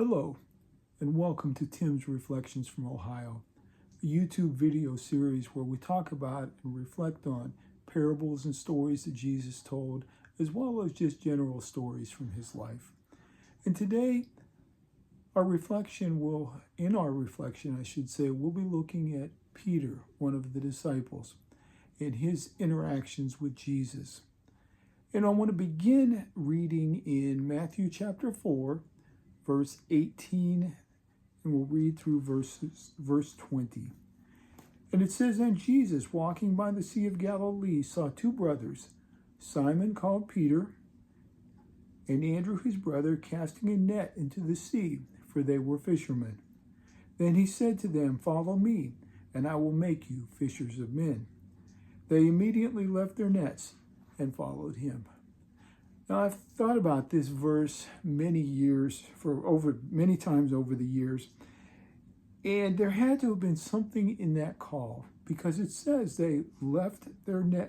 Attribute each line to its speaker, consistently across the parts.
Speaker 1: Hello, and welcome to Tim's Reflections from Ohio, a YouTube video series where we talk about and reflect on parables and stories that Jesus told, as well as just general stories from his life. And today, in our reflection, we'll be looking at Peter, one of the disciples, and his interactions with Jesus. And I want to begin reading in Matthew chapter 4, verse 18, and we'll read through verse 20. And it says, "And Jesus, walking by the Sea of Galilee, saw two brothers, Simon called Peter, and Andrew his brother, casting a net into the sea, for they were fishermen. Then he said to them, 'Follow me, and I will make you fishers of men.' They immediately left their nets and followed him." Now, I've thought about this verse many times over the years, and there had to have been something in that call, because it says they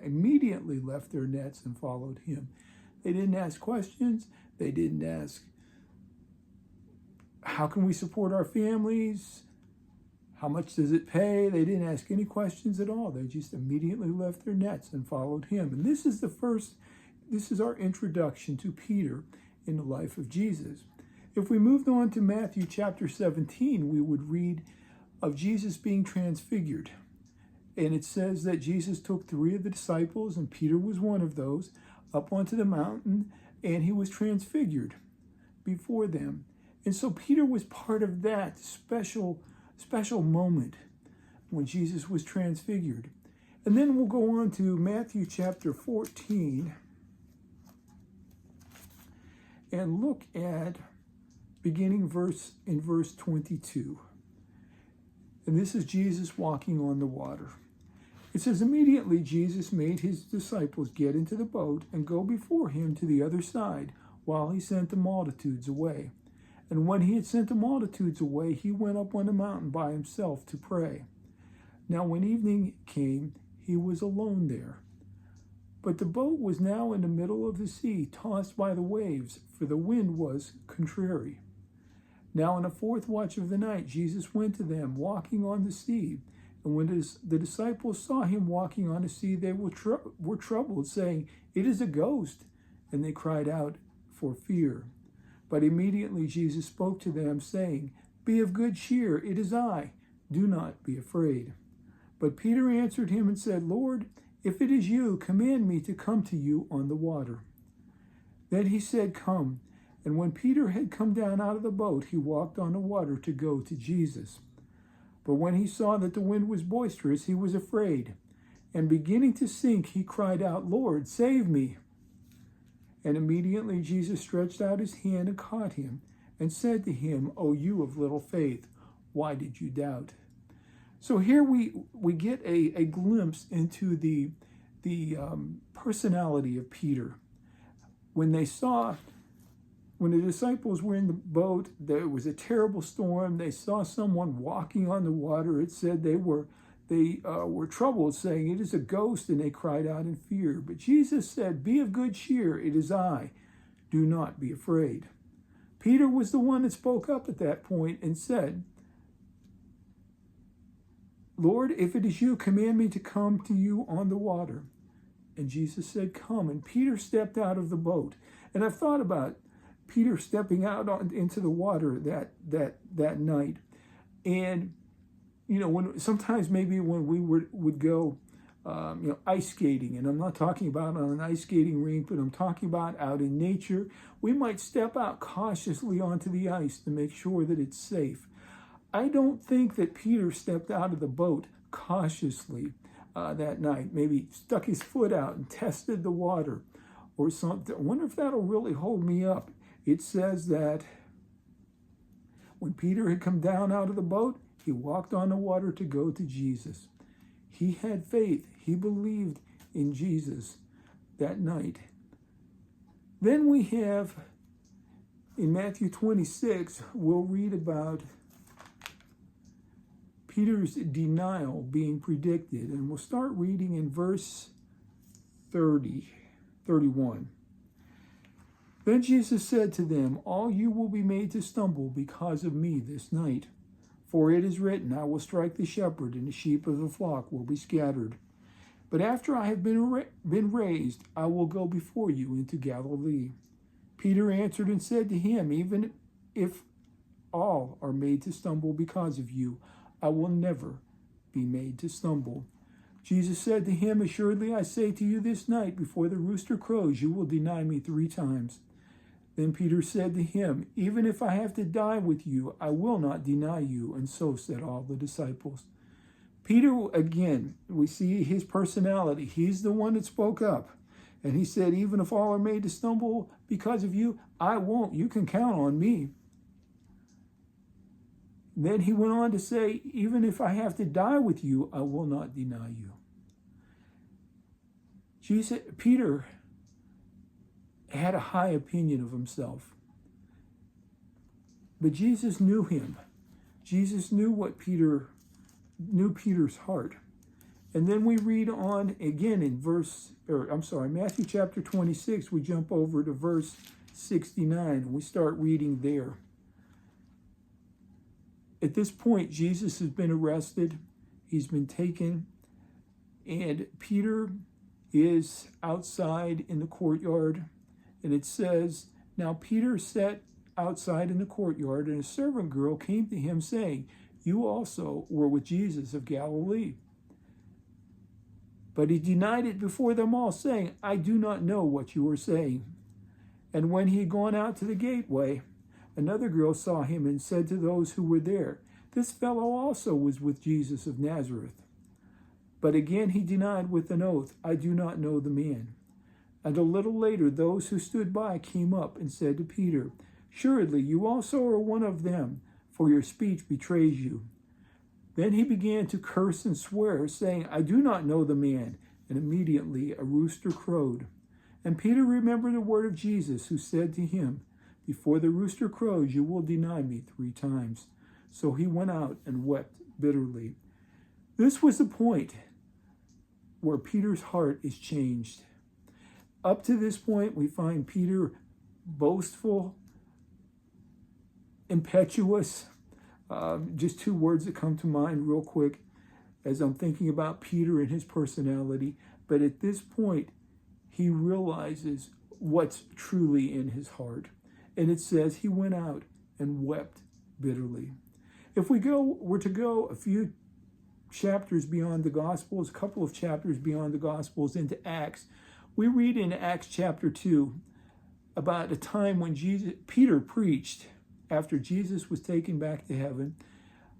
Speaker 1: immediately left their nets and followed him. They didn't ask questions. They didn't ask, how can we support our families? How much does it pay? They didn't ask any questions at all. They just immediately left their nets and followed him. And this is our introduction to Peter in the life of Jesus. If we moved on to Matthew chapter 17, we would read of Jesus being transfigured. And it says that Jesus took 3 of the disciples, and Peter was one of those, up onto the mountain, and he was transfigured before them. And so Peter was part of that special moment when Jesus was transfigured. And then we'll go on to Matthew chapter 14 and look at beginning in verse 22. And this is Jesus walking on the water. It says, "Immediately Jesus made his disciples get into the boat and go before him to the other side, while he sent the multitudes away. And when he had sent the multitudes away, he went up on the mountain by himself to pray. Now when evening came, he was alone there. But the boat was now in the middle of the sea, tossed by the waves, for the wind was contrary. Now in the 4th watch of the night, Jesus went to them, walking on the sea. And when the disciples saw him walking on the sea, they were troubled, saying, 'It is a ghost.' And they cried out for fear. But immediately Jesus spoke to them, saying, 'Be of good cheer, it is I. Do not be afraid.' But Peter answered him and said, 'Lord, if it is you, command me to come to you on the water.' Then he said, 'Come.' And when Peter had come down out of the boat, he walked on the water to go to Jesus. But when he saw that the wind was boisterous, he was afraid. And beginning to sink, he cried out, 'Lord, save me.' And immediately Jesus stretched out his hand and caught him, and said to him, 'O you of little faith, why did you doubt?'" So here we get a glimpse into the personality of Peter. When the disciples were in the boat, there was a terrible storm. They saw someone walking on the water. It said they were troubled, saying, 'It is a ghost,' and they cried out in fear. But Jesus said, 'Be of good cheer, it is I. Do not be afraid.' Peter was the one that spoke up at that point and said, 'Lord, if it is you, command me to come to you on the water.' And Jesus said, 'Come.' And Peter stepped out of the boat. And I've thought about Peter stepping out into the water that night. And sometimes maybe when we would go ice skating, and I'm not talking about on an ice skating rink, but I'm talking about out in nature, we might step out cautiously onto the ice to make sure that it's safe. I don't think that Peter stepped out of the boat cautiously that night. Maybe stuck his foot out and tested the water or something. I wonder if that'll really hold me up. It says that when Peter had come down out of the boat, he walked on the water to go to Jesus. He had faith. He believed in Jesus that night. Then we have, in Matthew 26, we'll read about Peter's denial being predicted. And we'll start reading in verse 31. Then Jesus said to them, all you will be made to stumble because of me this night. For it is written, I will strike the shepherd, and the sheep of the flock will be scattered. But after I have been raised, I will go before you into Galilee. Peter answered and said to him, even if all are made to stumble because of you, I will never be made to stumble. Jesus said to him, assuredly I say to you this night, before the rooster crows, you will deny me 3 times. Then Peter said to him, even if I have to die with you, I will not deny you. And so said all the disciples. Peter, again, we see his personality. He's the one that spoke up. And he said, even if all are made to stumble because of you, I won't. You can count on me. Then he went on to say, even if I have to die with you, I will not deny you. Peter had a high opinion of himself. But Jesus knew him. Jesus knew Peter's heart. And then we read on again in Matthew chapter 26, we jump over to verse 69, and we start reading there. At this point, Jesus has been arrested. He's been taken. And Peter is outside in the courtyard. And it says, now Peter sat outside in the courtyard, and a servant girl came to him saying, you also were with Jesus of Galilee. But he denied it before them all, saying, I do not know what you are saying. And when he had gone out to the gateway, another girl saw him and said to those who were there, this fellow also was with Jesus of Nazareth. But again he denied with an oath, I do not know the man. And a little later those who stood by came up and said to Peter, surely you also are one of them, for your speech betrays you. Then he began to curse and swear, saying, I do not know the man. And immediately a rooster crowed. And Peter remembered the word of Jesus, who said to him, before the rooster crows, you will deny me 3 times. So he went out and wept bitterly. This was the point where Peter's heart is changed. Up to this point, we find Peter boastful, impetuous. Just 2 words that come to mind real quick as I'm thinking about Peter and his personality. But at this point, he realizes what's truly in his heart. And it says he went out and wept bitterly. If we were to go a few chapters beyond the Gospels, a couple of chapters beyond the Gospels into Acts, we read in Acts chapter 2 about a time when Peter preached. After Jesus was taken back to heaven,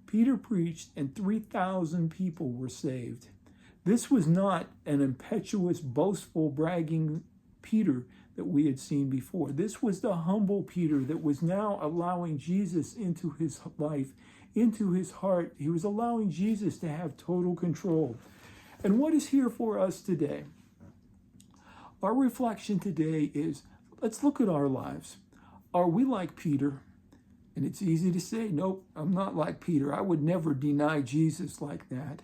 Speaker 1: Peter preached and 3,000 people were saved. This was not an impetuous, boastful, bragging Peter that we had seen before. This was the humble Peter that was now allowing Jesus into his life, into his heart. He was allowing Jesus to have total control. And what is here for us today? Our reflection today is, let's look at our lives. Are we like Peter? And it's easy to say, nope, I'm not like Peter. I would never deny Jesus like that.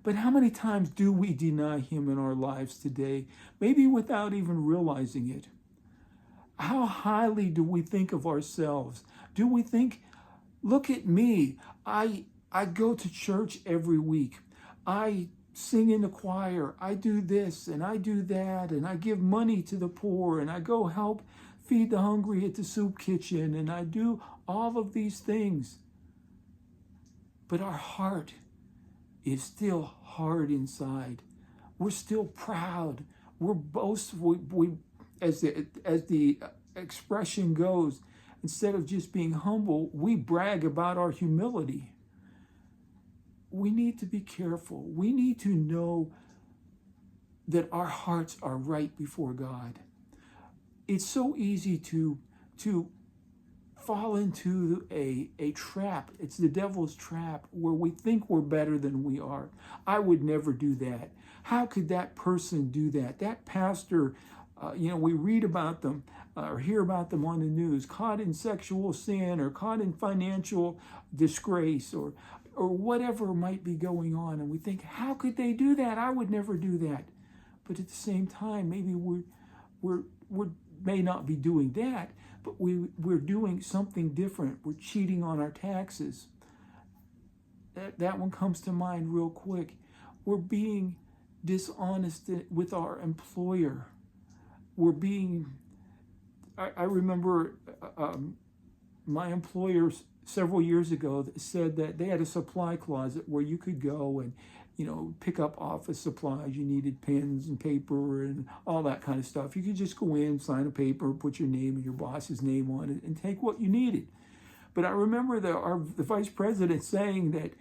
Speaker 1: But how many times do we deny him in our lives today, maybe without even realizing it? How highly do we think of ourselves? Do we think, look at me, I go to church every week. I sing in the choir. I do this and I do that, and I give money to the poor, and I go help feed the hungry at the soup kitchen, and I do all of these things. But our heart is still hard inside. We're still proud. We're boastful. As the expression goes, instead of just being humble, we brag about our humility. We need to be careful. We need to know that our hearts are right before God. It's so easy to fall into a trap. It's the devil's trap where we think we're better than we are. I would never do that. How could that person do that? That pastor, we read about them or hear about them on the news, caught in sexual sin or caught in financial disgrace or whatever might be going on. And we think, how could they do that? I would never do that. But at the same time, maybe we're may not be doing that, but we're doing something different. We're cheating on our taxes. That one comes to mind real quick. We're being dishonest with our employer. We're being, I remember my employer several years ago said that they had a supply closet where you could go and, pick up office supplies. You needed pens and paper and all that kind of stuff. You could just go in, sign a paper, put your name and your boss's name on it, and take what you needed. But I remember the vice president saying that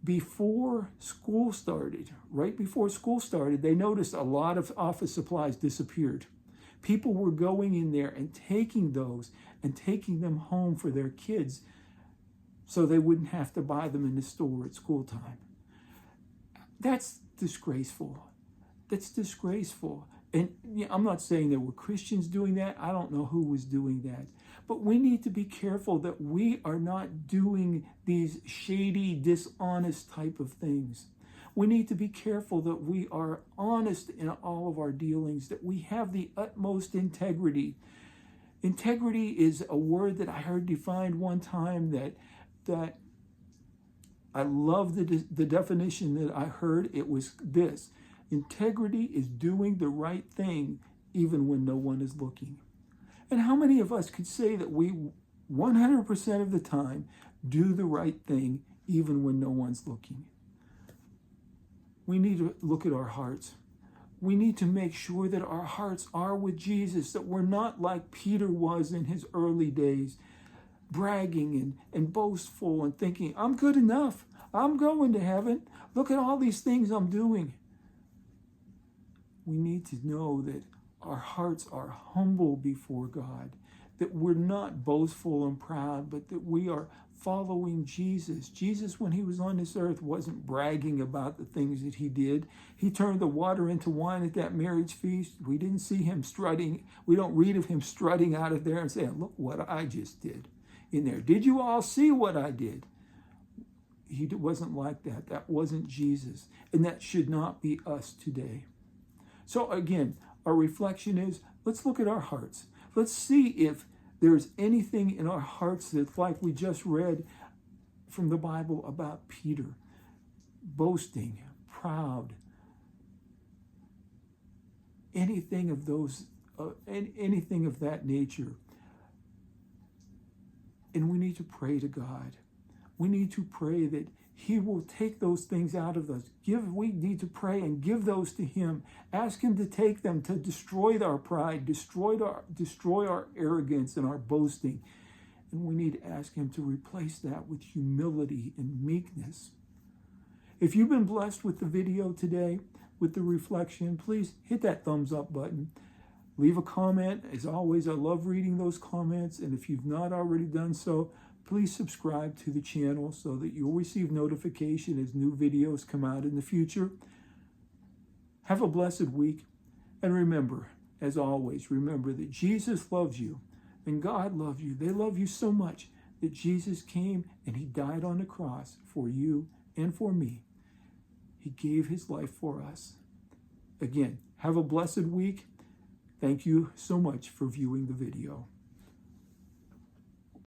Speaker 1: before school started, right before school started, they noticed a lot of office supplies disappeared. People were going in there and taking those and taking them home for their kids so they wouldn't have to buy them in the store at school time. That's disgraceful. That's disgraceful. And I'm not saying there were Christians doing that. I don't know who was doing that. But we need to be careful that we are not doing these shady, dishonest type of things. We need to be careful that we are honest in all of our dealings, that we have the utmost integrity. Integrity is a word that I heard defined one time that I love the definition that I heard. It was this: integrity is doing the right thing even when no one is looking. And how many of us could say that we 100% of the time do the right thing even when no one's looking? We need to look at our hearts. We need to make sure that our hearts are with Jesus, that we're not like Peter was in his early days, bragging and boastful and thinking, I'm good enough. I'm going to heaven. Look at all these things I'm doing. We need to know that our hearts are humble before God, that we're not boastful and proud, but that we are following Jesus. Jesus, when he was on this earth, wasn't bragging about the things that he did. He turned the water into wine at that marriage feast. We didn't see him strutting. We don't read of him strutting out of there and saying, look what I just did in there. Did you all see what I did? He wasn't like that. That wasn't Jesus. And that should not be us today. So again, our reflection is, let's look at our hearts. Let's see if there's anything in our hearts that's like we just read from the Bible about Peter. Boasting, proud, anything of those, anything of that nature. And we need to pray to God. We need to pray that he will take those things out of us. We need to pray and give those to him. Ask him to take them, to destroy our pride, destroy our arrogance and our boasting. And we need to ask him to replace that with humility and meekness. If you've been blessed with the video today, with the reflection, please hit that thumbs up button. Leave a comment. As always, I love reading those comments. And if you've not already done so, please subscribe to the channel so that you'll receive notification as new videos come out in the future. Have a blessed week. And remember, as always, remember that Jesus loves you and God loves you. They love you so much that Jesus came and he died on the cross for you and for me. He gave his life for us. Again, have a blessed week. Thank you so much for viewing the video.